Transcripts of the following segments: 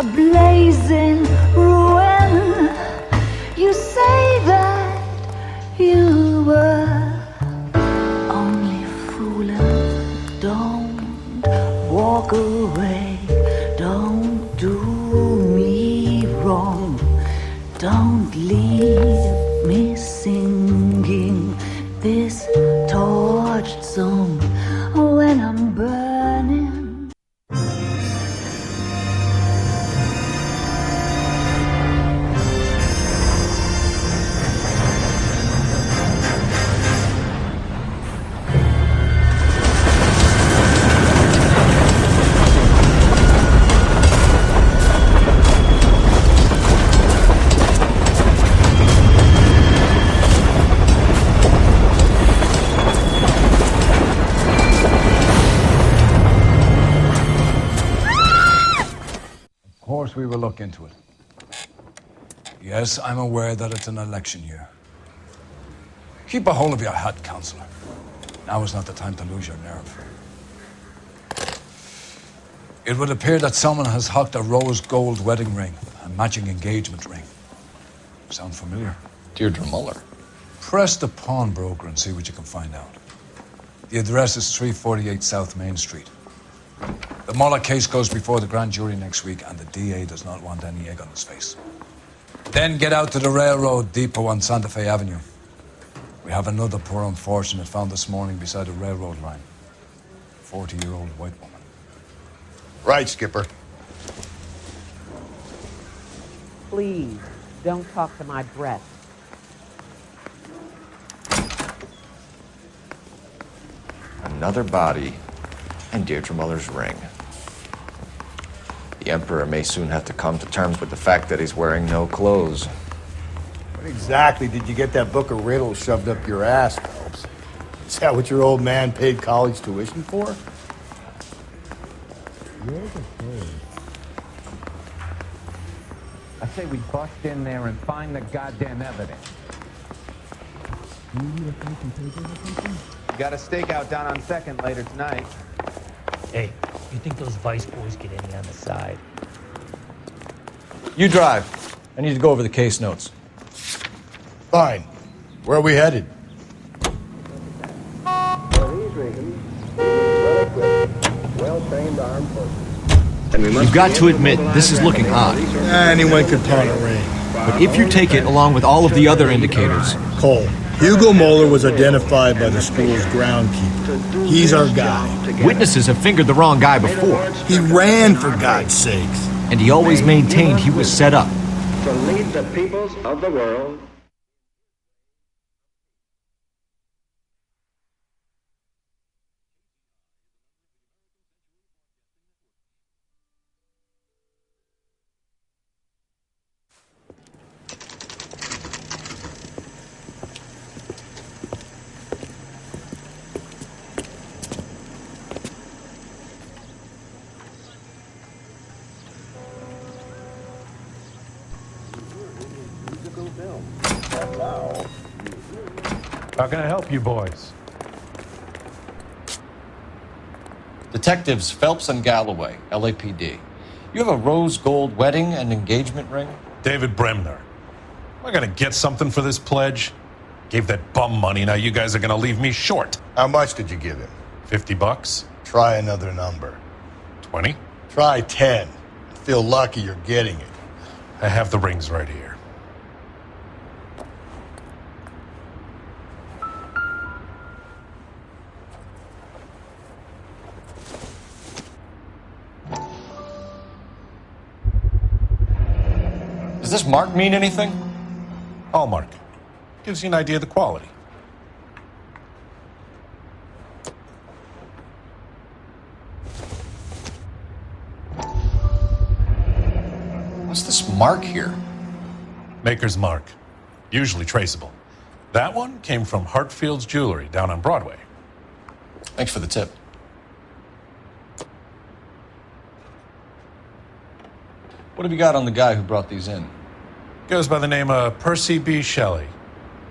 a blazing ruin. You say that you were only fooling. Don't walk away. Don't do me wrong. Don't leave me singing this torched song when I'm burning. We will look into it. Yes, I'm aware that it's an election year. Keep a hold of your hat, Counselor. Now is not the time to lose your nerve. It would appear that someone has hocked a rose gold wedding ring, a matching engagement ring. Sound familiar? Deirdre Muller. Press the pawnbroker and see what you can find out. The address is 348 South Main Street. The Muller case goes before the grand jury next week, and the DA does not want any egg on his face. Then get out to the railroad depot on Santa Fe Avenue. We have another poor unfortunate found this morning beside a railroad line. 40-year-old white woman. Right, Skipper. Please, don't talk to my breath. Another body and Deirdre Muller's ring. The Emperor may soon have to come to terms with the fact that he's wearing no clothes. What exactly did you get that book of riddles shoved up your ass, Phelps? Is that what your old man paid college tuition for? I say we bust in there and find the goddamn evidence. You got a stakeout down on 2nd later tonight. Hey, you think those Vice boys get any on the side? You drive. I need to go over the case notes. Fine. Where are we headed? You've got to admit, this is looking odd. Anyone could pawn a ring. But if you take it along with all of the other indicators... Cole, Hugo Moeller was identified by the school's groundkeeper. He's our guy. Witnesses have fingered the wrong guy before. He ran, for God's sakes. And he always maintained he was set up. To lead the peoples of the world. How can I help you boys? Detectives Phelps and Galloway, LAPD. You have a rose gold wedding and engagement ring? David Bremner. Am I gonna get something for this pledge? Gave that bum money, now you guys are gonna leave me short. How much did you give him? $50? Try another number. 20? Try 10. Feel lucky you're getting it. I have the rings right here. Does this mark mean anything? Hallmark. Gives you an idea of the quality. What's this mark here? Maker's mark. Usually traceable. That one came from Hartfield's Jewelry down on Broadway. Thanks for the tip. What have you got on the guy who brought these in? Goes by the name of Percy B. Shelley.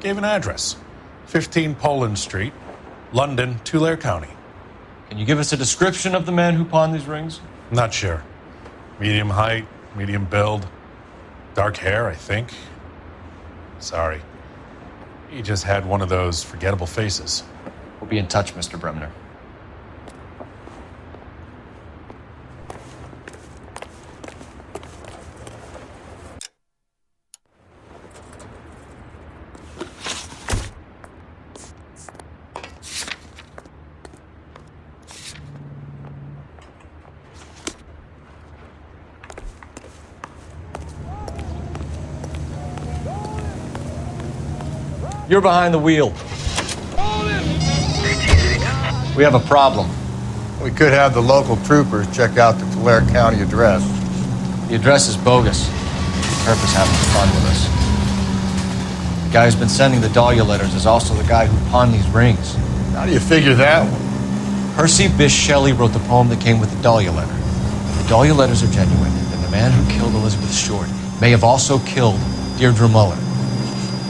Gave an address. 15 Poland Street, London, Tulare County. Can you give us a description of the man who pawned these rings? Not sure. Medium height, medium build, dark hair, I think. Sorry. He just had one of those forgettable faces. We'll be in touch, Mr. Bremner. You're behind the wheel. We have a problem. We could have the local troopers check out the Tulare County address. The address is bogus. Herb is having fun with us. The guy who's been sending the Dahlia letters is also the guy who pawned these rings. How do you figure that one? Percy Bysshe Shelley wrote the poem that came with the Dahlia letter. If the Dahlia letters are genuine, then the man who killed Elizabeth Short may have also killed Deirdre Muller.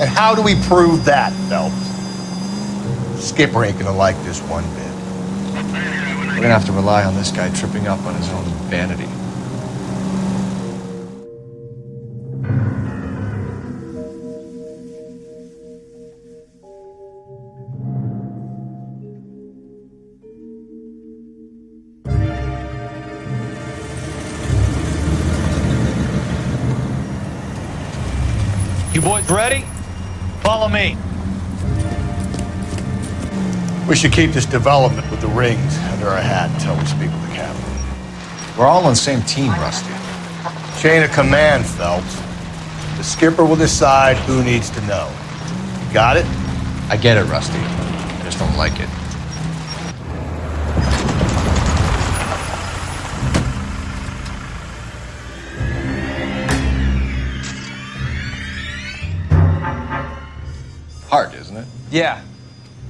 And how do we prove that, Phelps? Skipper ain't gonna like this one bit. We're gonna have to rely on this guy tripping up on his own vanity. You boys ready? Follow me. We should keep this development with the rings under our hat until we speak with the captain. We're all on the same team, Rusty. Chain of command, Phelps. The skipper will decide who needs to know. You got it? I get it, Rusty. I just don't like it. Hard, isn't it? Yeah.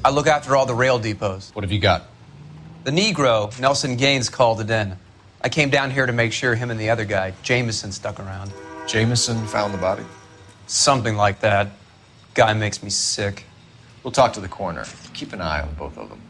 I look after all the rail depots. What have you got? The Negro, Nelson Gaines, called it in. I came down here to make sure him and the other guy, Jameson, stuck around. Jameson found the body? Something like that. Guy makes me sick. We'll talk to the coroner. Keep an eye on both of them.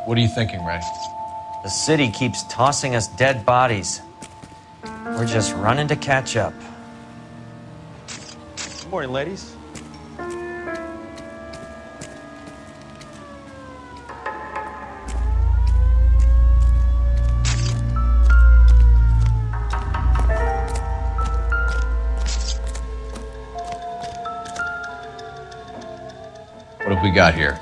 What are you thinking, Ray? The city keeps tossing us dead bodies. We're just running to catch up. Good morning, ladies. What have we got here?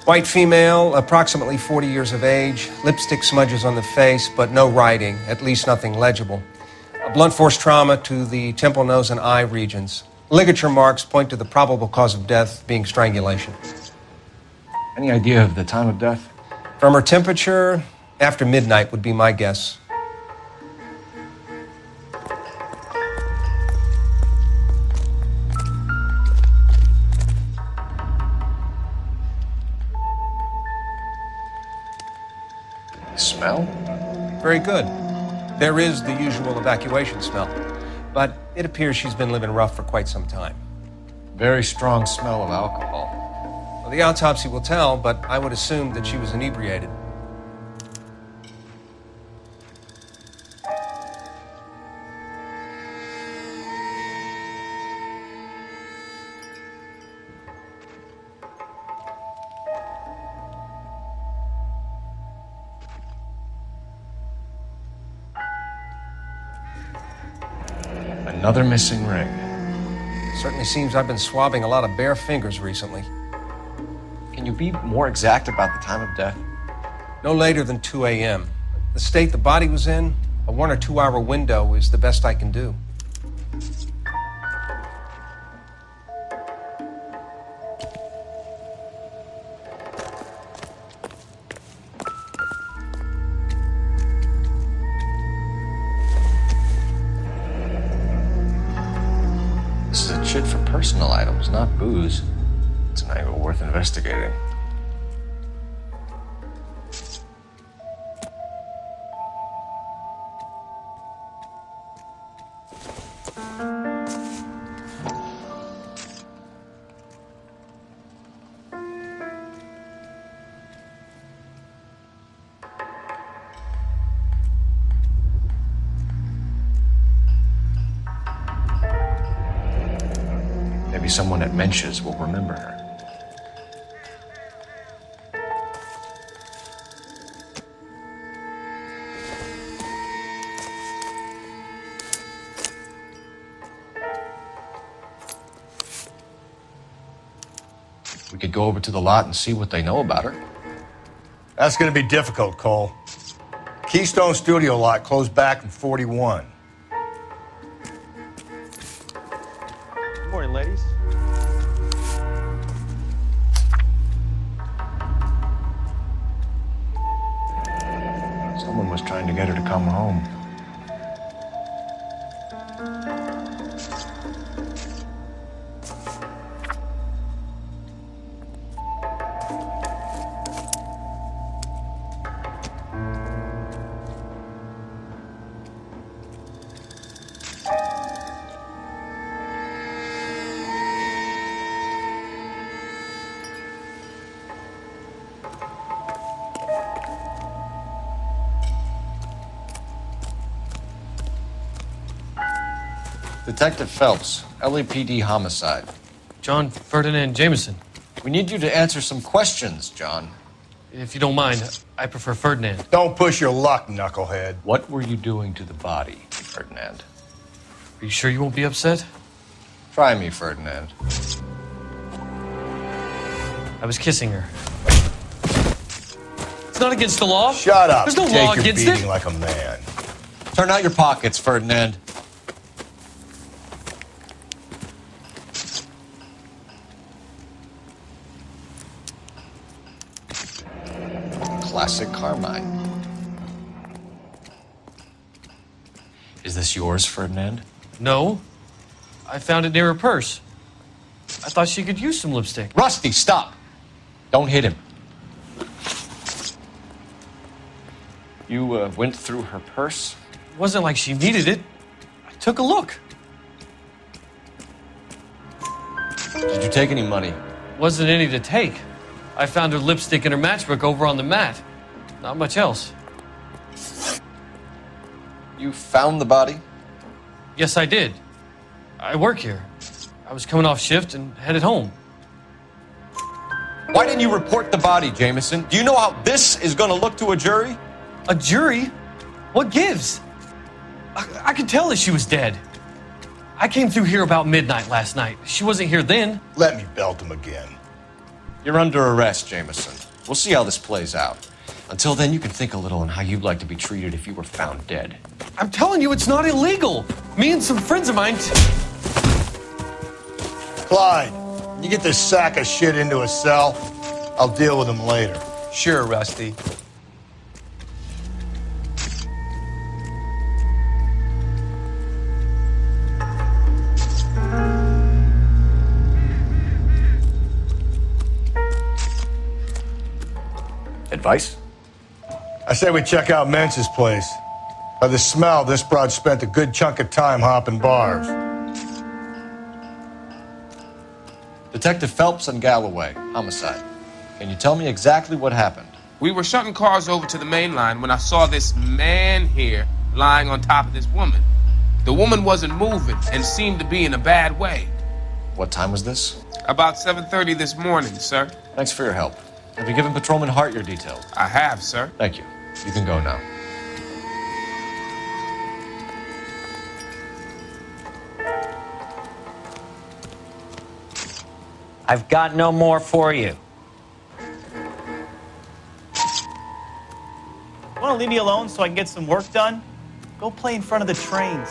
White female, approximately 40 years of age, lipstick smudges on the face, but no writing, at least nothing legible. A blunt force trauma to the temple, nose, and eye regions. Ligature marks point to the probable cause of death being strangulation. Any idea of the time of death? From her temperature, after midnight would be my guess. Smell? Very good. There is the usual evacuation smell, but it appears she's been living rough for quite some time. Very strong smell of alcohol. Well, the autopsy will tell, but I would assume that she was inebriated. Another missing ring. Certainly seems I've been swabbing a lot of bare fingers recently. Can you be more exact about the time of death? No later than 2 a.m. The state the body was in, a 1 or 2 hour window is the best I can do. This is a chit for personal items, not booze. It's an angle worth investigating. someone at Mensch's will remember her. We could go over to the lot and see what they know about her. That's going to be difficult, Cole. Keystone Studio lot closed back in 41. Good morning, ladies. Someone was trying to get her to come home. Detective Phelps, LAPD homicide. John Ferdinand Jameson. We need you to answer some questions, John. If you don't mind, I prefer Ferdinand. Don't push your luck, knucklehead. What were you doing to the body, Ferdinand? Are you sure you won't be upset? Try me, Ferdinand. I was kissing her. It's not against the law. Shut up. There's no Take law your against beating it. like a man. Turn out your pockets, Ferdinand. Classic Carmine. Is this yours, Ferdinand? No. I found it near her purse. I thought she could use some lipstick. Rusty, stop! Don't hit him. You went through her purse? It wasn't like she needed it. I took a look. Did you take any money? Wasn't any to take. I found her lipstick and her matchbook over on the mat. Not much else. You found the body? Yes, I did. I work here. I was coming off shift and headed home. Why didn't you report the body, Jameson? Do you know how this is going to look to a jury? A jury? What gives? I could tell that she was dead. I came through here about midnight last night. She wasn't here then. Let me belt him again. You're under arrest, Jameson. We'll see how this plays out. Until then, you can think a little on how you'd like to be treated if you were found dead. I'm telling you, it's not illegal. Me and some friends of mine... Clyde, you get this sack of shit into a cell. I'll deal with him later. Sure, Rusty. Advice? I say we check out Mensch's place. By the smell, this broad spent a good chunk of time hopping bars. Detective Phelps and Galloway, homicide. Can you tell me exactly what happened? We were shutting cars over to the main line when I saw this man here lying on top of this woman. The woman wasn't moving and seemed to be in a bad way. What time was this? About 7:30 this morning, sir. Thanks for your help. Have you given Patrolman Hart your details? I have, sir. Thank you. You can go now. I've got no more for you. Want to leave me alone so I can get some work done? Go play in front of the trains.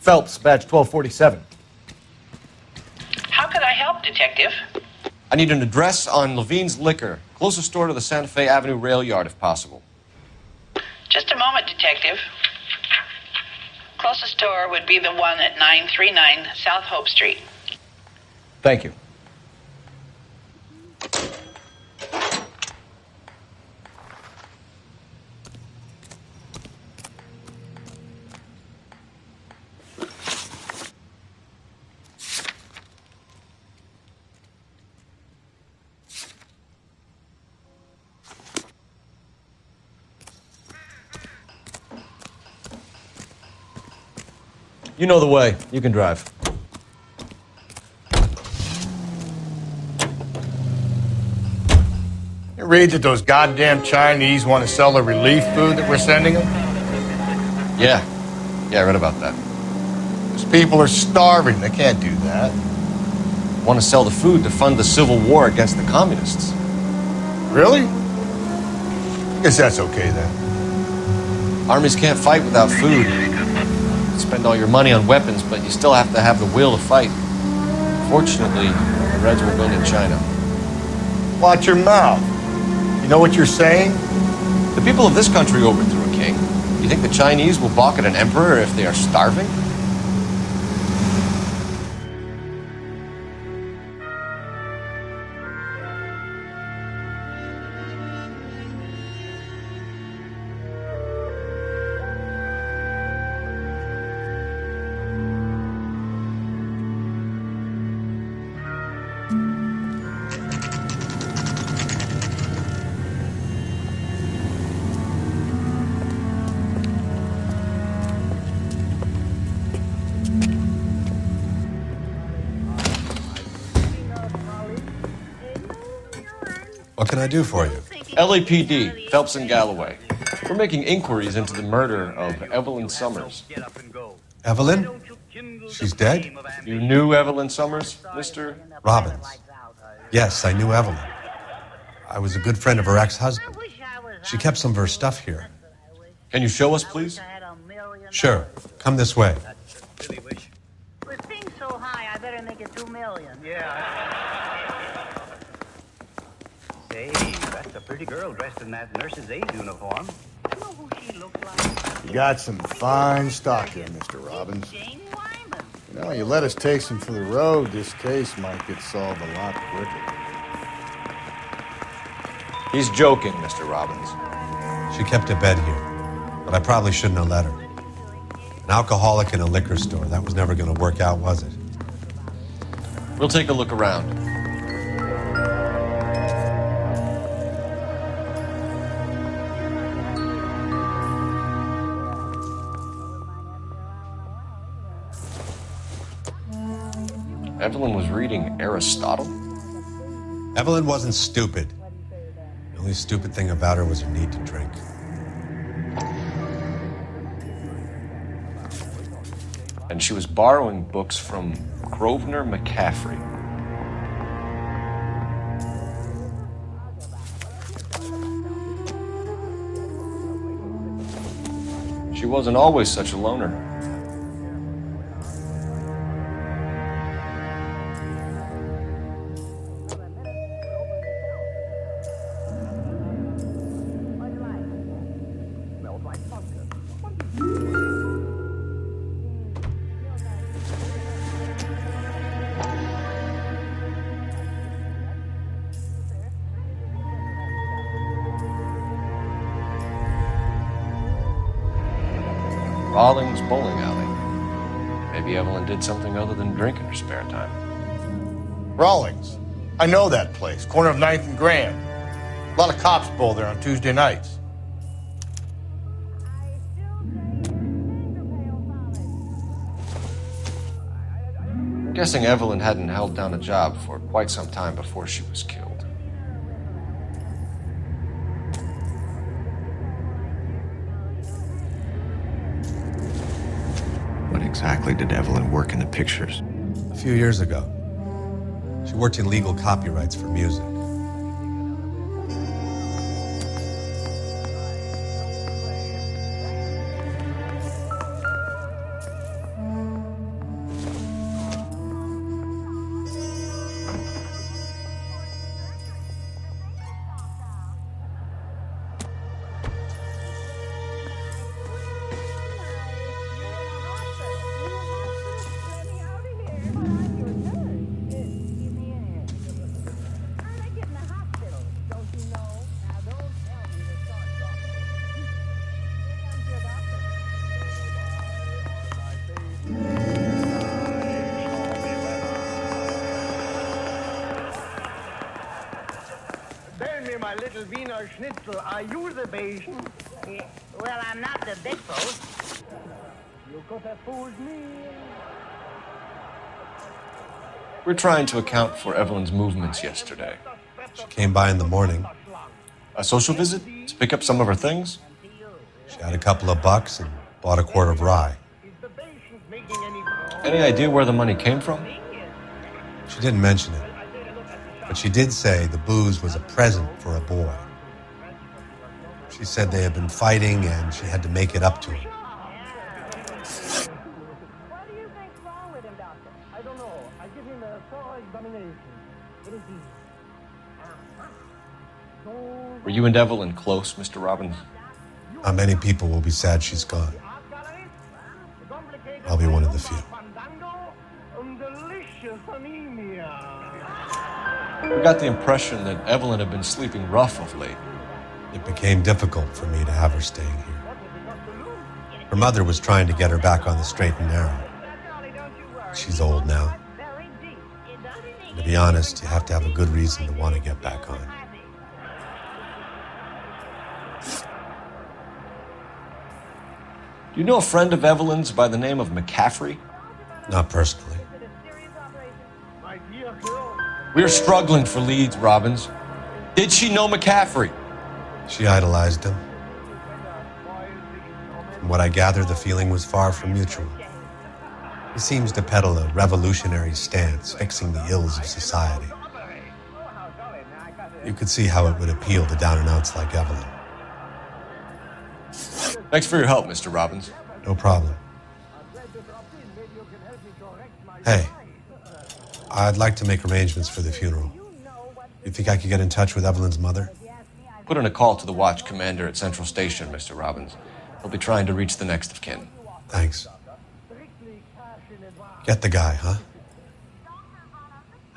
Phelps, badge 1247. How could I help, Detective? I need an address on Levine's Liquor. Closest store to the Santa Fe Avenue rail yard, if possible. Just a moment, Detective. Closest store would be the one at 939 South Hope Street. Thank you. You know the way. You can drive. You read that those goddamn Chinese want to sell the relief food that we're sending them? Yeah. Yeah, I read about that. Those people are starving. They can't do that. Want to sell the food to fund the civil war against the communists. Really? Guess that's okay then. Armies can't fight without food. You spend all your money on weapons, but you still have to have the will to fight. Fortunately, the Reds will win in China. Watch your mouth. You know what you're saying? The people of this country overthrew a king. You think the Chinese will balk at an emperor if they are starving? What can I do for you? LAPD, Phelps and Galloway. We're making inquiries into the murder of Evelyn Summers. Evelyn? She's dead? You knew Evelyn Summers, Mr. Robbins. Yes, I knew Evelyn. I was a good friend of her ex-husband. She kept some of her stuff here. Can you show us, please? Sure. Come this way. With things so high, I better make it 2 million. Say, that's a pretty girl dressed in that nurse's aide uniform. You know who she looks like? You got some fine stock here, Mr. Robbins. You know, you let us take some for the road, this case might get solved a lot quicker. He's joking, Mr. Robbins. She kept a bed here, but I probably shouldn't have let her. An alcoholic in a liquor store. That was never going to work out, was it? We'll take a look around. Evelyn was reading Aristotle? Evelyn wasn't stupid. The only stupid thing about her was her need to drink. And she was borrowing books from Grosvenor McCaffrey. She wasn't always such a loner. Rawlings bowling alley. Maybe Evelyn did something other than drink in her spare time. Rawlings. I know that place. Corner of 9th and Grand. A lot of cops bowl there on Tuesday nights. I'm guessing Evelyn hadn't held down a job for quite some time before she was killed. What exactly did Evelyn work in the pictures? A few years ago. She worked in legal copyrights for music. My little Wiener Schnitzel, are you the Bayesian? Well, I'm not the big boat. We're trying to account for Evelyn's movements yesterday. She came by in the morning. A social visit? To pick up some of her things? She had a couple of bucks and bought a quart of rye. Any idea where the money came from? She didn't mention it, but she did say the booze was a present for a boy. She said they had been fighting and she had to make it up to him. Were you and Evelyn close, Mr. Robbins? Not many people will be sad she's gone. I'll be one of the few. We got the impression that Evelyn had been sleeping rough of late. It became difficult for me to have her staying here. Her mother was trying to get her back on the straight and narrow. She's old now. And to be honest, you have to have a good reason to want to get back on. Do you know a friend of Evelyn's by the name of McCaffrey? Not personally. We're struggling for leads, Robbins. Did she know McCaffrey? She idolized him. From what I gather, the feeling was far from mutual. He seems to peddle a revolutionary stance, fixing the ills of society. You could see how it would appeal to down-and-outs like Evelyn. Thanks for your help, Mr. Robbins. No problem. Hey, I'd like to make arrangements for the funeral. You think I could get in touch with Evelyn's mother? Put in a call to the watch commander at Central Station, Mr. Robbins. He'll be trying to reach the next of kin. Thanks. Get the guy, huh?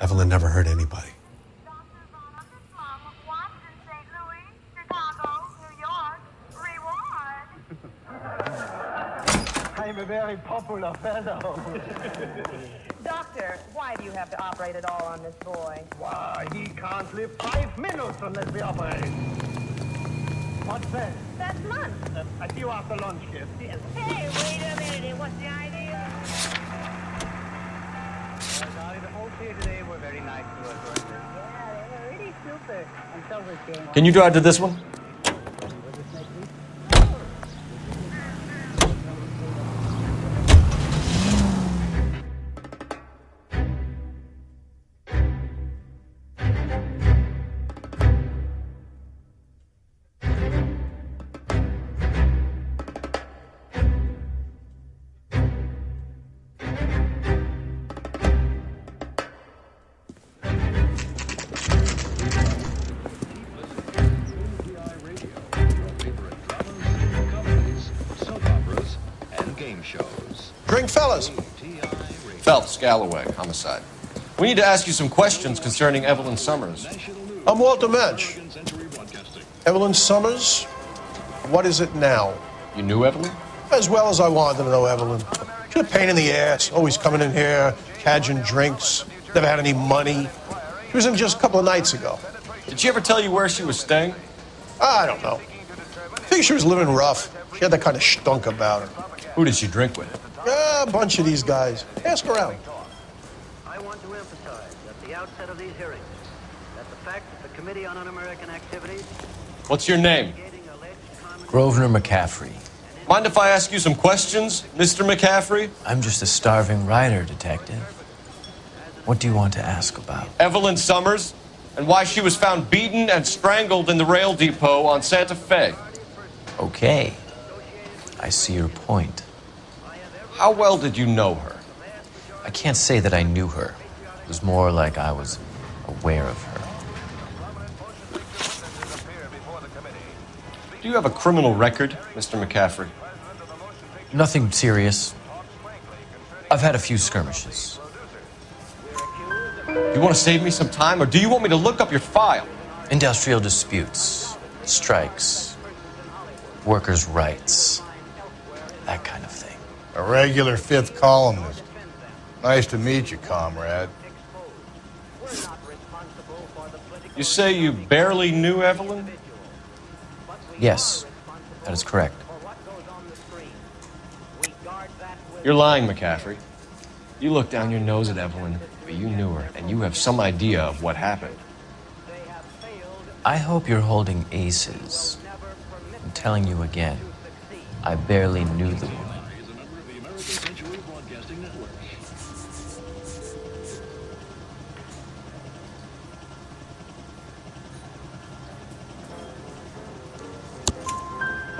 Evelyn never hurt anybody. I'm a very popular fellow. Doctor, why do you have to operate at all on this boy? Why, he can't live 5 minutes unless we operate. What's that? That's lunch. I see you after lunch, kid. Hey, wait a minute. What's the idea? Darling, the folks here today were very nice to us, weren't they? Yeah, they were really super. And so was Jane. Can you drive to this one? Drink, fellas. Phelps, Galloway, homicide. We need to ask you some questions concerning Evelyn Summers. I'm Walter Mensch. Evelyn Summers? What is it now? You knew Evelyn? As well as I wanted to know Evelyn. She's a pain in the ass, always coming in here, cadging drinks, never had any money. She was in just a couple of nights ago. Did she ever tell you where she was staying? I don't know. I think she was living rough. She had that kind of stunk about her. Who did she drink with? A bunch of these guys. Ask around. I want to emphasize at the outset of these hearings that the fact that the Committee on Un-American Activities... What's your name? Grosvenor McCaffrey. Mind if I ask you some questions, Mr. McCaffrey? I'm just a starving writer, Detective. What do you want to ask about? Evelyn Summers, and why she was found beaten and strangled in the rail depot on Santa Fe. Okay. I see your point. How well did you know her? I can't say that I knew her. It was more like I was aware of her. Do you have a criminal record, Mr. McCaffrey? Nothing serious. I've had a few skirmishes. You want to save me some time, or do you want me to look up your file? Industrial disputes, strikes, workers' rights, that kind of thing. A regular fifth columnist. Nice to meet you, comrade. You say you barely knew Evelyn? Yes, that is correct. You're lying, McCaffrey. You looked down your nose at Evelyn, but you knew her, and you have some idea of what happened. I hope you're holding aces. I'm telling you again, I barely knew the woman.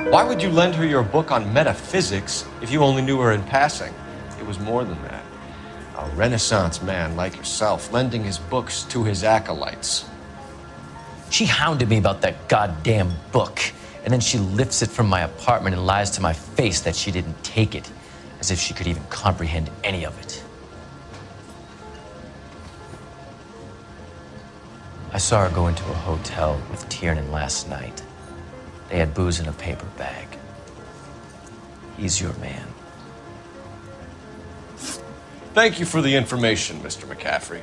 Why would you lend her your book on metaphysics if you only knew her in passing? It was more than that. A Renaissance man like yourself, lending his books to his acolytes. She hounded me about that goddamn book, and then she lifts it from my apartment and lies to my face that she didn't take it, as if she could even comprehend any of it. I saw her go into a hotel with Tiernan last night. They had booze in a paper bag. He's your man. Thank you for the information, Mr. McCaffrey.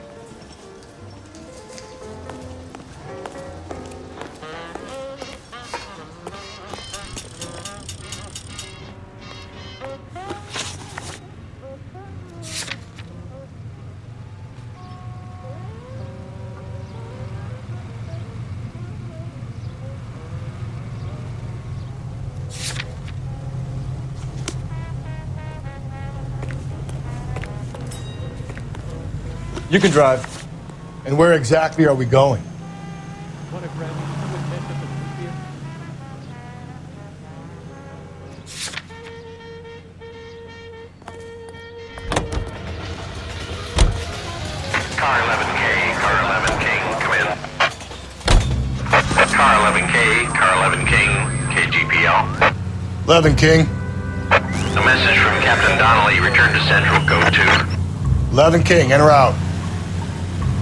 You can drive. And where exactly are we going? Car 11K, Car 11 King, come in. Car 11K, Car 11 King, KGPL. 11 King. A message from Captain Donnelly, return to Central, go to. 11 King, en route.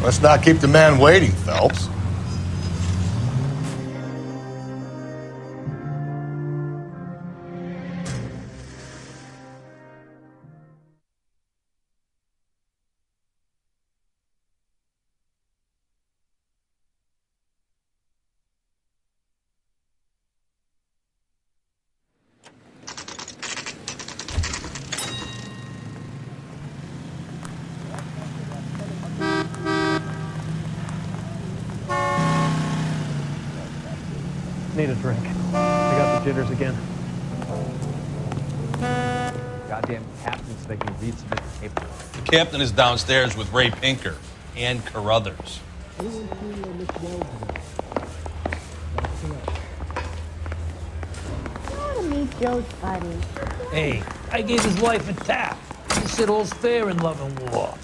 Let's not keep the man waiting, Phelps. Need a drink. I got the jitters again. Goddamn captain so they can read some paper. The captain is downstairs with Ray Pinker and Carruthers. Meet Joe's buddy. Hey, I gave his wife a tap. He said all's fair in love and war.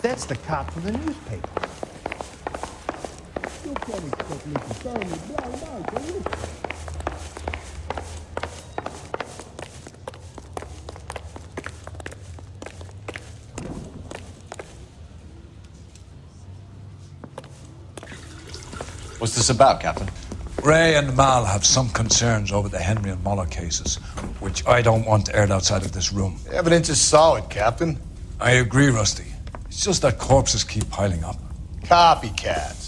That's the cop from the newspaper. What's this about, Captain? Ray and Mal have some concerns over the Henry and Muller cases, which I don't want aired outside of this room. The evidence is solid, Captain. I agree, Rusty. It's just that corpses keep piling up. Copycats.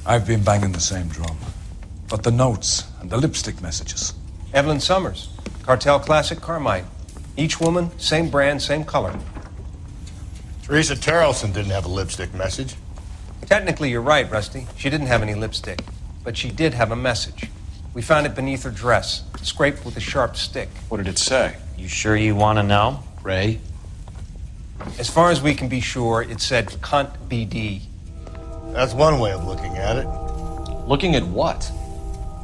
I've been banging the same drum. But the notes and the lipstick messages. Evelyn Summers, Cartel Classic Carmine. Each woman, same brand, same color. Teresa Terrelson didn't have a lipstick message. Technically, you're right, Rusty. She didn't have any lipstick. But she did have a message. We found it beneath her dress, scraped with a sharp stick. What did it say? You sure you want to know? Ray? As far as we can be sure, it said cunt BD. That's one way of looking at it. Looking at what?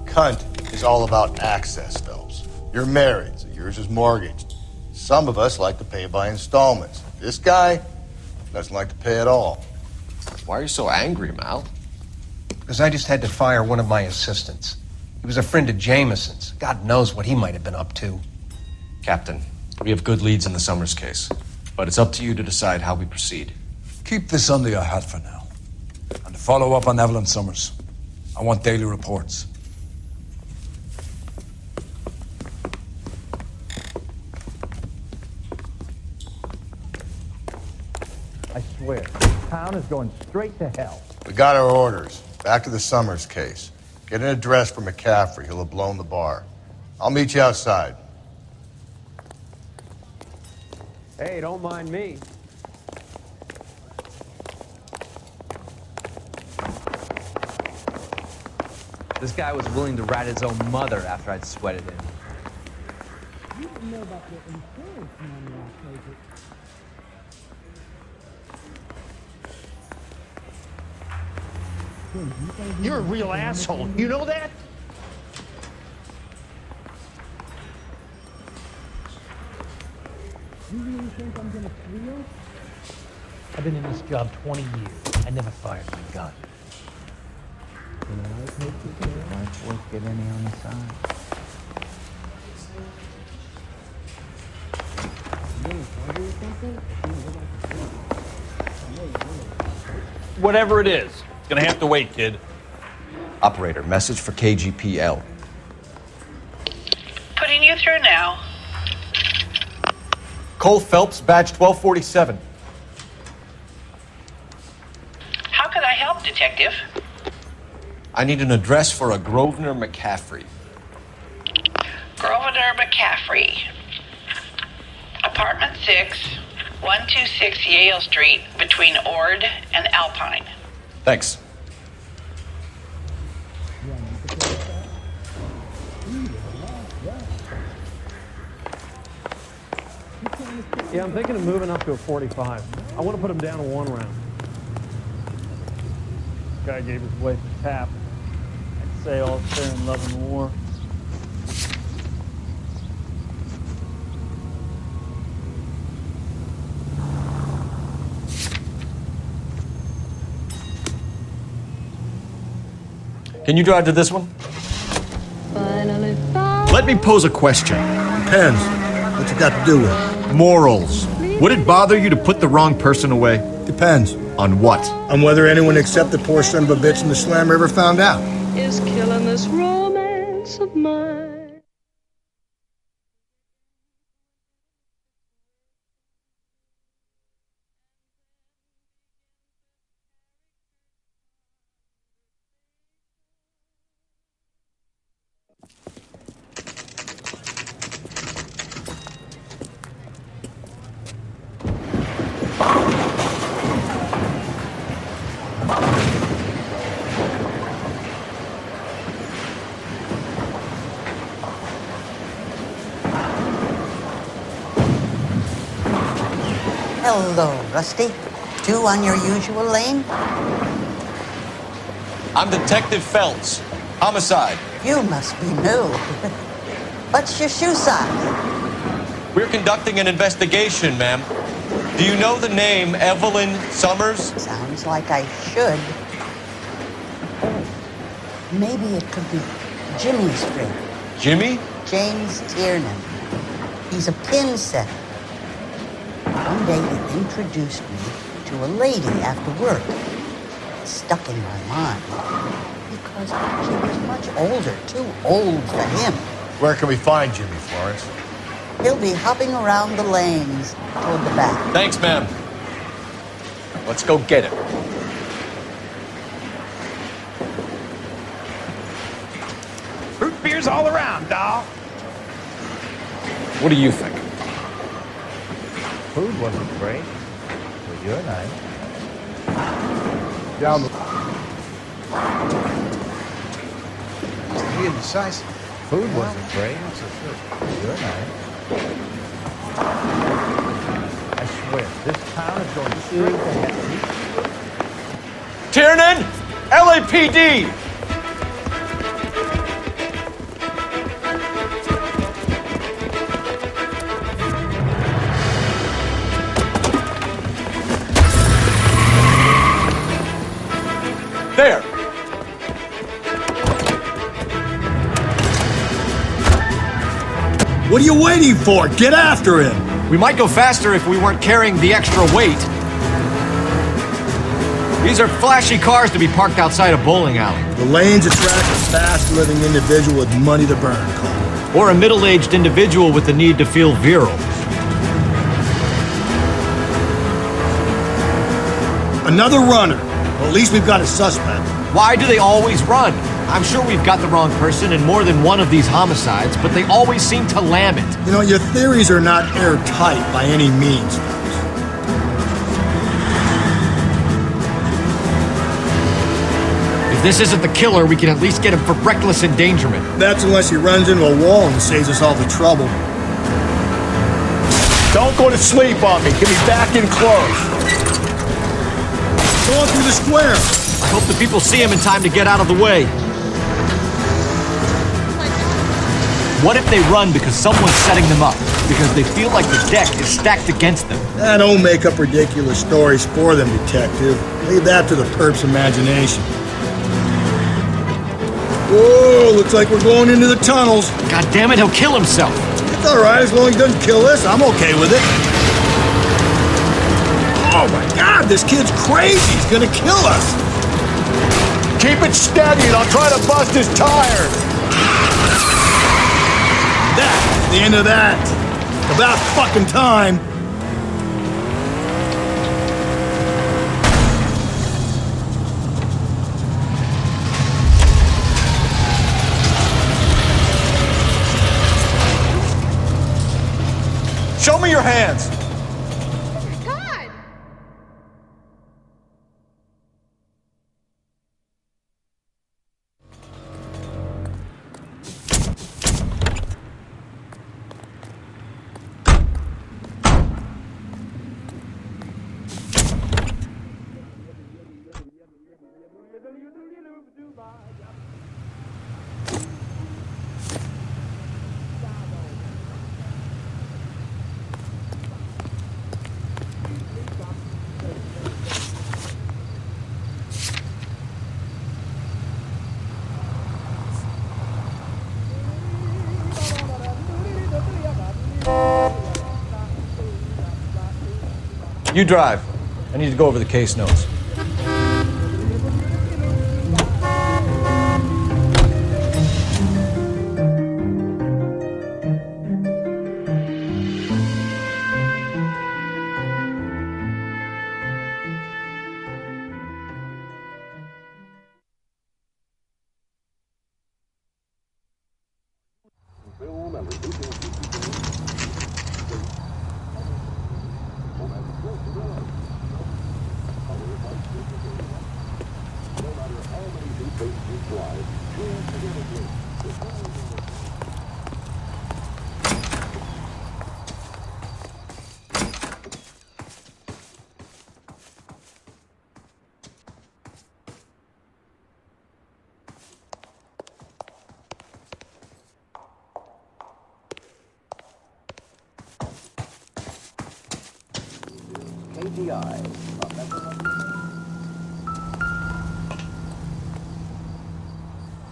Cunt is all about access, Phelps. You're married, so yours is mortgaged. Some of us like to pay by installments. This guy doesn't like to pay at all. Why are you so angry, Mal? Because I just had to fire one of my assistants. He was a friend of Jameson's. God knows what he might have been up to. Captain, we have good leads in the Summers case, but it's up to you to decide how we proceed. Keep this under your hat for now. And to follow up on Evelyn Summers, I want daily reports. I swear, town is going straight to hell. We got our orders. Back to the Summers case. Get an address for McCaffrey. He'll have blown the bar. I'll meet you outside. Hey, don't mind me. This guy was willing to rat his own mother after I'd sweated him. You didn't know about the insurance money I take it. You're a real asshole. You know that? You really think I'm gonna squeal? I've been in this job 20 years. I never fired my gun. Can I take it there? Let's work get any on the side. Whatever it is, it's gonna have to wait, kid. Operator, message for KGPL. Putting you through now. Cole Phelps, badge 1247. How could I help, Detective? I need an address for a Grosvenor McCaffrey. Grosvenor McCaffrey. Apartment 6, 126 Yale Street, between Ord and Alpine. Thanks. Yeah, I'm thinking of moving up to a 45. I want to put him down to 1 round. Guy gave his wife a tap. I'd say all fair in love and war. Can you drive to this one? Finally found. Let me pose a question. Depends. What's it got to do with? Morals. Would it bother you to put the wrong person away? Depends. On what? On whether anyone except the poor son of a bitch in the slammer ever found out. Is killing this romance of mine. Hello, Rusty. 2 on your usual lane? I'm Detective Phelps. Homicide. You must be new. What's your shoe size? We're conducting an investigation, ma'am. Do you know the name Evelyn Summers? Sounds like I should. Maybe it could be Jimmy's friend. Jimmy? James Tiernan. He's a pin setter. One day he introduced me to a lady after work. It stuck in my mind because she was much older, too old for him. Where can we find Jimmy, Florence? He'll be hopping around the lanes toward the back. Thanks, ma'am. Let's go get him. Root beers all around, doll. What do you think? Food wasn't great, but you're nice. Down the... Be indecisive. Food wasn't great, but you're nice. I swear, this town is going straight to hell. Tiernan! LAPD! There! What are you waiting for? Get after him! We might go faster if we weren't carrying the extra weight. These are flashy cars to be parked outside a bowling alley. The lanes attract a fast-living individual with money to burn, Cole. Or a middle-aged individual with the need to feel virile. Another runner. Well, at least we've got a suspect. Why do they always run? I'm sure we've got the wrong person in more than one of these homicides, but they always seem to lamb it. You know, your theories are not airtight by any means. If this isn't the killer, we can at least get him for reckless endangerment. That's unless he runs into a wall and saves us all the trouble. Don't go to sleep on me. Get me back in close. Go on through the square. I hope the people see him in time to get out of the way. What if they run because someone's setting them up? Because they feel like the deck is stacked against them? Don't make up ridiculous stories for them, detective. Leave that to the perp's imagination. Whoa, looks like we're going into the tunnels. God damn it, he'll kill himself. It's all right, as long as he doesn't kill us, I'm okay with it. Oh my God, this kid's crazy. He's gonna kill us. Keep it steady and I'll try to bust his tires. That's the end of that. About fucking time. Show me your hands. You drive. I need to go over the case notes.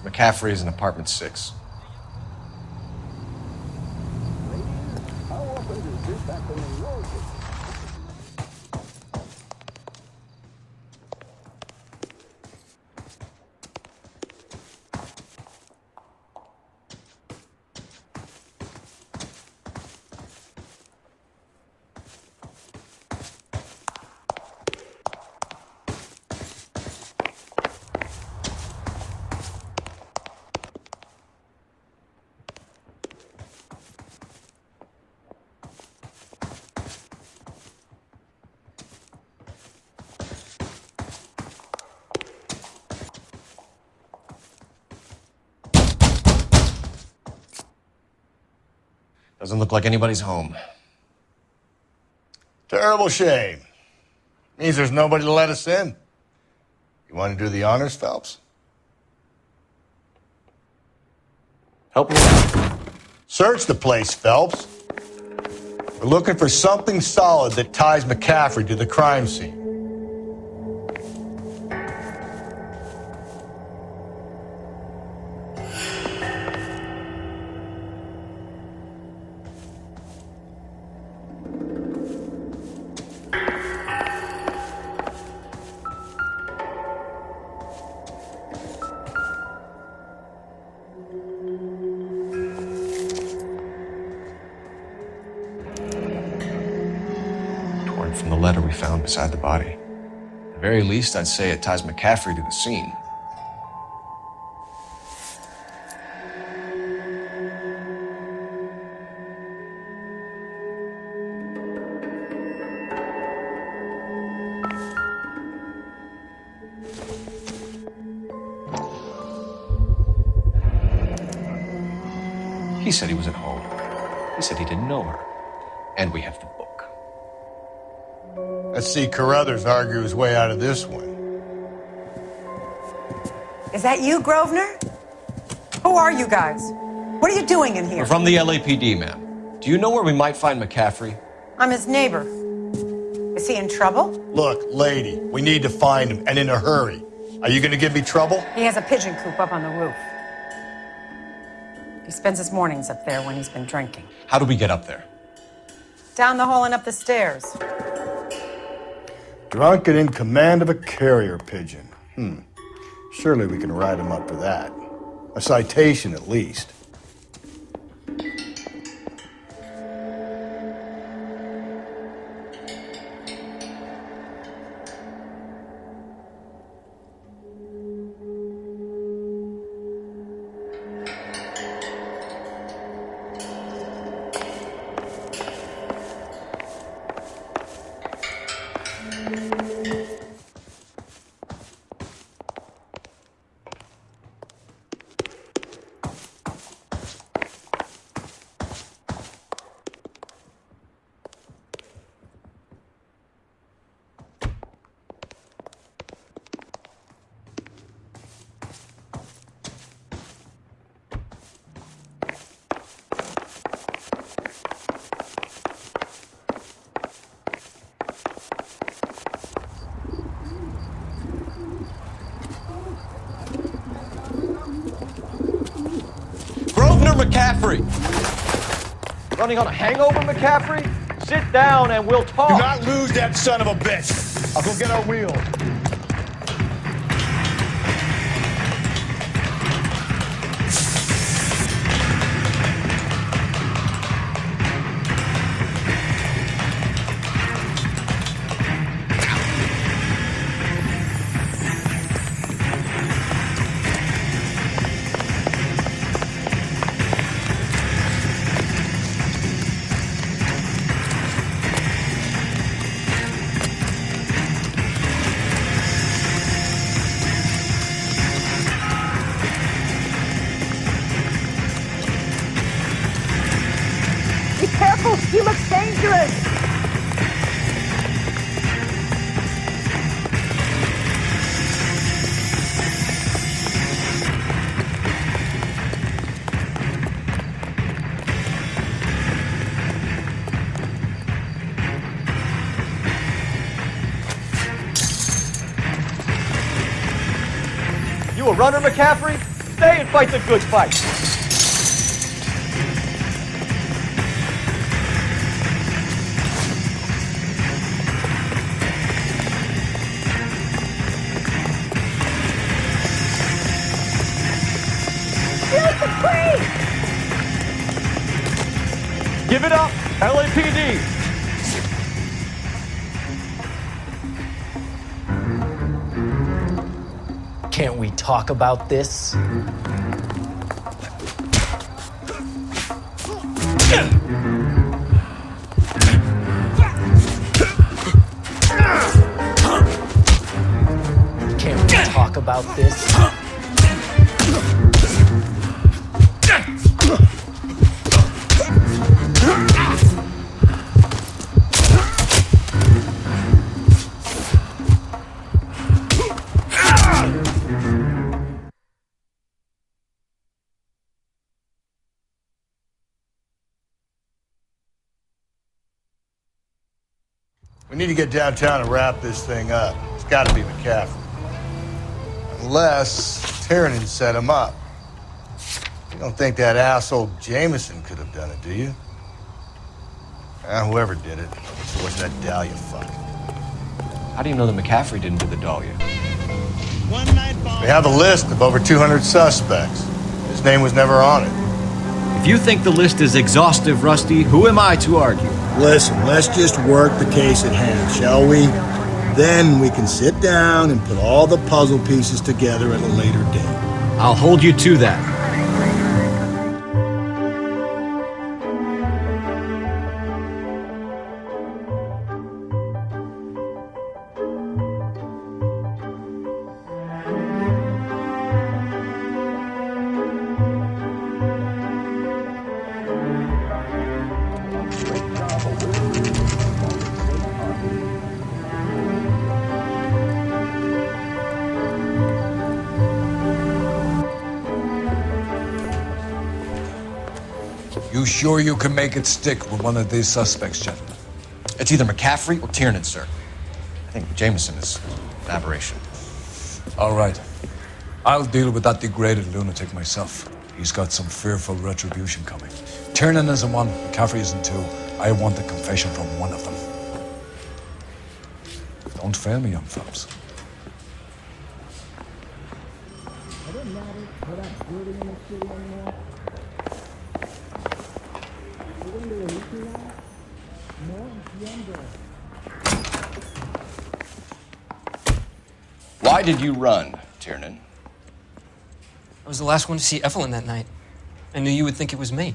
McCaffrey is in apartment 6. Doesn't look like anybody's home. Terrible shame. Means there's nobody to let us in. You want to do the honors, Phelps? Help me out. Search the place, Phelps. We're looking for something solid that ties McCaffrey to the crime scene. From the letter we found beside the body. At the very least, I'd say it ties McCaffrey to the scene. He said he was at home. He said he didn't know her. And we have the book. Let's see Carruthers argue his way out of this one. Is that you, Grosvenor? Who are you guys? What are you doing in here? We're from the LAPD, ma'am. Do you know where we might find McCaffrey? I'm his neighbor. Is he in trouble? Look, lady, we need to find him, and in a hurry. Are you going to give me trouble? He has a pigeon coop up on the roof. He spends his mornings up there when he's been drinking. How do we get up there? Down the hall and up the stairs. Drunk and in command of a carrier pigeon. Surely we can write him up for that. A citation, at least. McCaffrey! Running on a hangover, McCaffrey? Sit down and we'll talk. Do not lose that son of a bitch. I'll go get our wheel. He looks dangerous! You a runner, McCaffrey? Stay and fight the good fight. Give it up, LAPD! Can't we talk about this? Can't we talk about this? We need to get downtown and wrap this thing up. It's got to be McCaffrey. Unless Tiernan set him up. You don't think that asshole Jameson could have done it, do you? Whoever did it. So what's that Dahlia fuck? How do you know that McCaffrey didn't do the Dahlia? We have a list of over 200 suspects. His name was never on it. If you think the list is exhaustive, Rusty, who am I to argue? Listen, let's just work the case at hand, shall we? Then we can sit down and put all the puzzle pieces together at a later date. I'll hold you to that. You sure you can make it stick with one of these suspects, gentlemen? It's either McCaffrey or Tiernan, sir. I think Jameson is an aberration. All right. I'll deal with that degraded lunatic myself. He's got some fearful retribution coming. Tiernan isn't one, McCaffrey isn't two. I want a confession from one of them. Don't fail me, young Phelps. Why did you run, Tiernan? I was the last one to see Evelyn that night. I knew you would think it was me.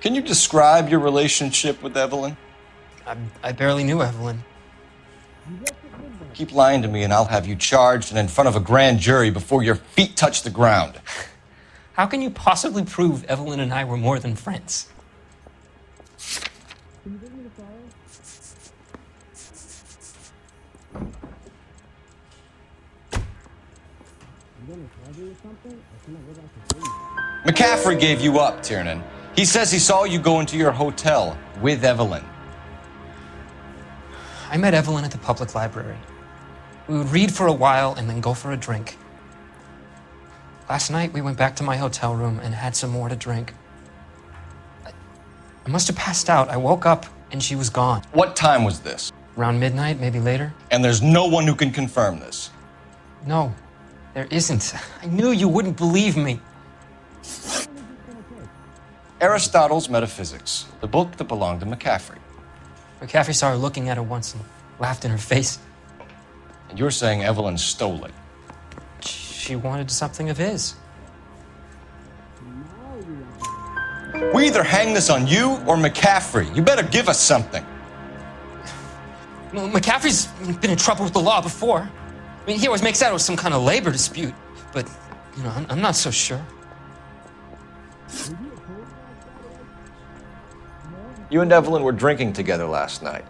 Can you describe your relationship with Evelyn? I barely knew Evelyn. Keep lying to me and I'll have you charged and in front of a grand jury before your feet touch the ground. How can you possibly prove Evelyn and I were more than friends? McCaffrey gave you up, Tiernan. He says he saw you go into your hotel with Evelyn. I met Evelyn at the public library. We would read for a while and then go for a drink. Last night, we went back to my hotel room and had some more to drink. I must have passed out. I woke up and she was gone. What time was this? Around midnight, maybe later. And there's no one who can confirm this? No, there isn't. I knew you wouldn't believe me. Aristotle's Metaphysics, the book that belonged to McCaffrey. McCaffrey saw her looking at it once and laughed in her face. And you're saying Evelyn stole it? She wanted something of his. We either hang this on you or McCaffrey. You better give us something. Well, McCaffrey's been in trouble with the law before. I mean, he always makes out it was some kind of labor dispute. But, you know, I'm not so sure. You and Evelyn were drinking together last night,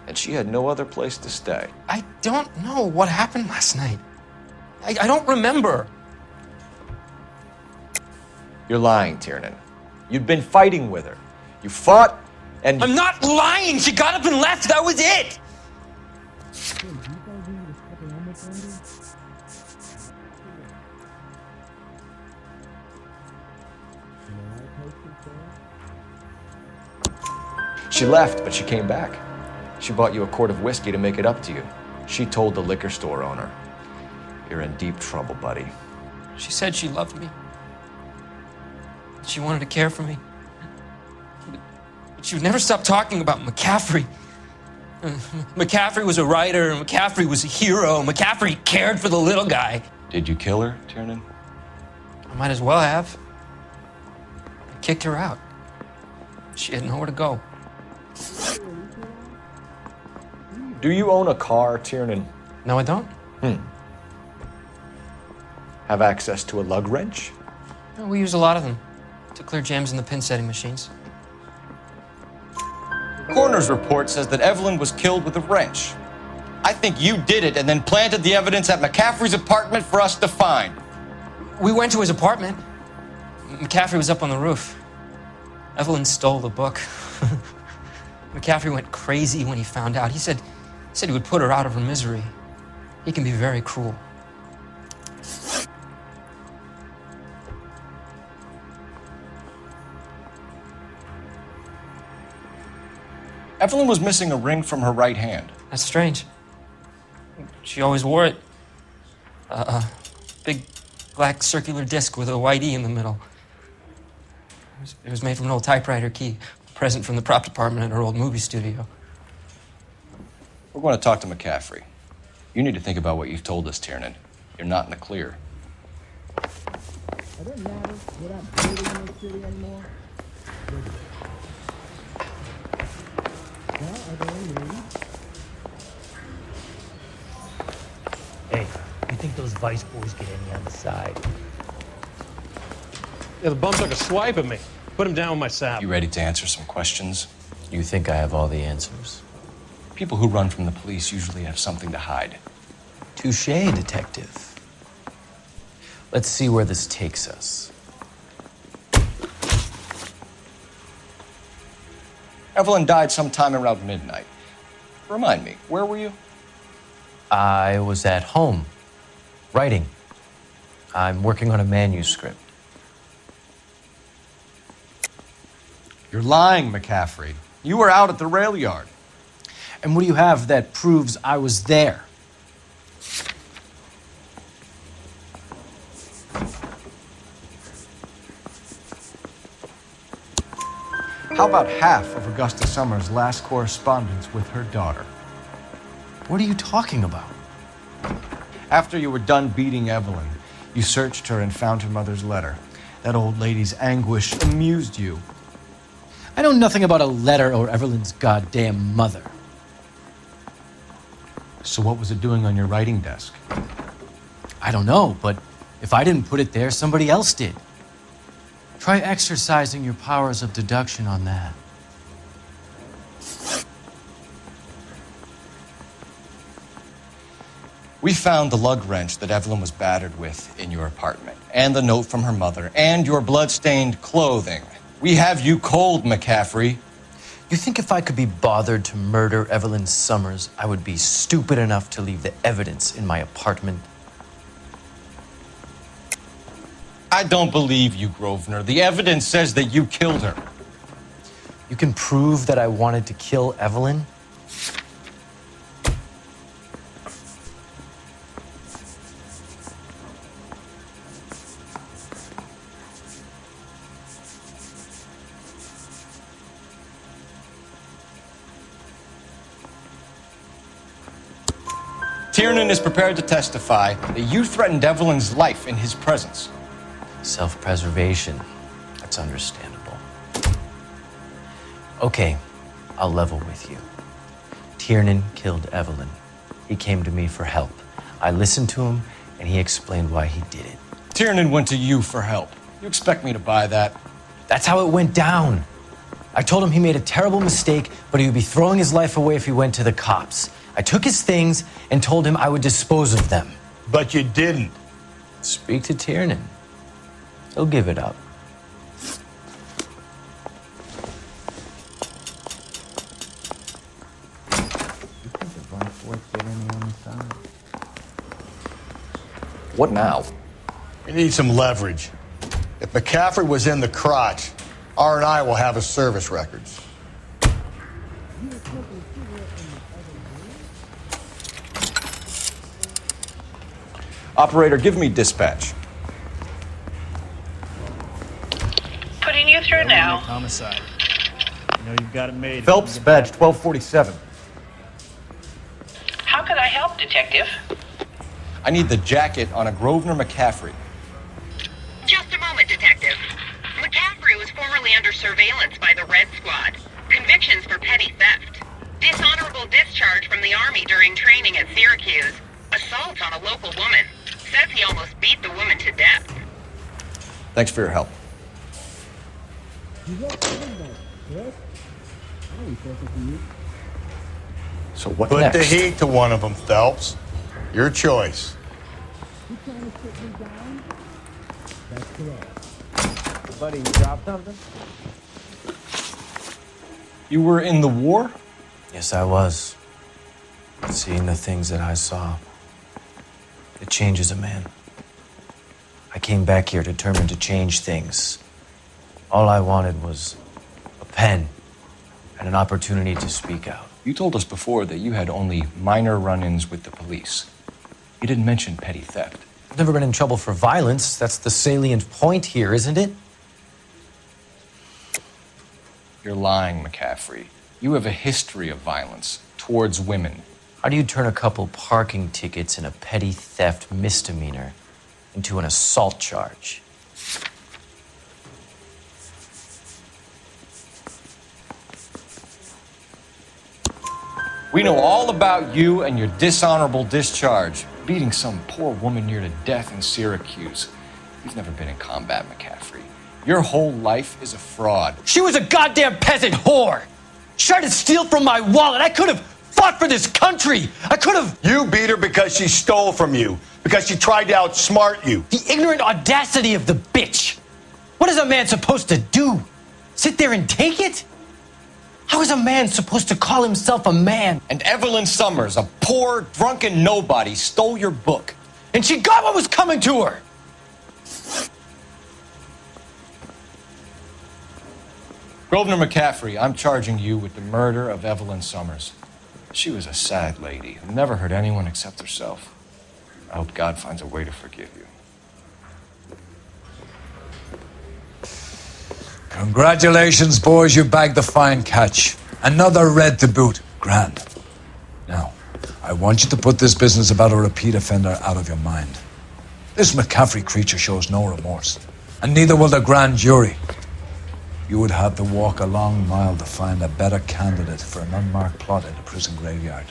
and she had no other place to stay. I don't know what happened last night. I don't remember. You're lying, Tiernan. You'd been fighting with her. You fought, and... I'm not lying! She got up and left! That was it! She left, but she came back. She bought you a quart of whiskey to make it up to you. She told the liquor store owner. You're in deep trouble, buddy. She said she loved me. She wanted to care for me. But she would never stop talking about McCaffrey. McCaffrey was a writer, and McCaffrey was a hero. McCaffrey cared for the little guy. Did you kill her, Tiernan? I might as well have. I kicked her out. She had nowhere to go. Do you own a car, Tiernan? No, I don't. Have access to a lug wrench? No, we use a lot of them to clear jams in the pin setting machines. Coroner's report says that Evelyn was killed with a wrench. I think you did it and then planted the evidence at McCaffrey's apartment for us to find. We went to his apartment. McCaffrey was up on the roof. Evelyn stole the book. McCaffrey went crazy when he found out. He said he would put her out of her misery. He can be very cruel. Evelyn was missing a ring from her right hand. That's strange. She always wore it. A big black circular disc with a white E in the middle. It was made from an old typewriter key, a present from the prop department at her old movie studio. We're going to talk to McCaffrey. You need to think about what you've told us, Tiernan. You're not in the clear. It doesn't matter. We're not building in this city anymore. Well, are there any leads? Hey, you think those Vice boys get any on the side? Yeah, the bum took a swipe at me. Put him down with my sap. You ready to answer some questions? You think I have all the answers? People who run from the police usually have something to hide. Touché, detective. Let's see where this takes us. Evelyn died sometime around midnight. Remind me, where were you? I was at home, writing. I'm working on a manuscript. You're lying, McCaffrey. You were out at the rail yard. And what do you have that proves I was there? How about half of Augusta Summers' last correspondence with her daughter? What are you talking about? After you were done beating Evelyn, you searched her and found her mother's letter. That old lady's anguish amused you. I know nothing about a letter or Evelyn's goddamn mother. So what was it doing on your writing desk? I don't know, but if I didn't put it there, somebody else did. Try exercising your powers of deduction on that. We found the lug wrench that Evelyn was battered with in your apartment, and the note from her mother, and your blood-stained clothing. We have you cold, McCaffrey. You think if I could be bothered to murder Evelyn Summers, I would be stupid enough to leave the evidence in my apartment? I don't believe you, Grosvenor. The evidence says that you killed her. You can prove that I wanted to kill Evelyn? Tiernan is prepared to testify that you threatened Evelyn's life in his presence. Self-preservation. That's understandable. Okay, I'll level with you. Tiernan killed Evelyn. He came to me for help. I listened to him, and he explained why he did it. Tiernan went to you for help. You expect me to buy that? That's how it went down. I told him he made a terrible mistake, but he would be throwing his life away if he went to the cops. I took his things and told him I would dispose of them. But you didn't. Speak to Tiernan. He'll give it up. What now? We need some leverage. If McCaffrey was in the crotch, R&I will have his service records. Operator, give me dispatch. Putting you through now. Homicide. You know you've got it made. Phelps, badge 1247. How could I help, Detective? I need the jacket on a Grosvenor McCaffrey. Just a moment, Detective. McCaffrey was formerly under surveillance by the Red Squad. Convictions for petty theft. Dishonorable discharge from the Army during training at Syracuse. Assault on a local woman. Says he almost beat the woman to death. Thanks for your help. So what Put next? the heat to one of them, Phelps. Your choice. That's correct. Buddy, you dropped something? You were in the war? Yes, I was. Seeing the things that I saw. It changes a man. I came back here determined to change things. All I wanted was a pen and an opportunity to speak out. You told us before that you had only minor run-ins with the police. You didn't mention petty theft. I've never been in trouble for violence. That's the salient point here, isn't it? You're lying, McCaffrey. You have a history of violence towards women. How do you turn a couple parking tickets and a petty theft misdemeanor into an assault charge? We know all about you and your dishonorable discharge, beating some poor woman near to death in Syracuse. You've never been in combat, McCaffrey. Your whole life is a fraud. She was a goddamn peasant whore! She tried to steal from my wallet. I could have fought for this country. I could have... You beat her because she stole from you. because she tried to outsmart you. The ignorant audacity of the bitch! What is a man supposed to do? Sit there and take it? How is a man supposed to call himself a man? And Evelyn Summers, a poor, drunken nobody, stole your book. And she got what was coming to her! Grosvenor McCaffrey, I'm charging you with the murder of Evelyn Summers. She was a sad lady who never hurt anyone except herself. I hope God finds a way to forgive you. Congratulations, boys, you bagged the fine catch. Another red to boot. Grand. Now, I want you to put this business about a repeat offender out of your mind. This McCaffrey creature shows no remorse, and neither will the grand jury. You would have to walk a long mile to find a better candidate for an unmarked plot in a prison graveyard.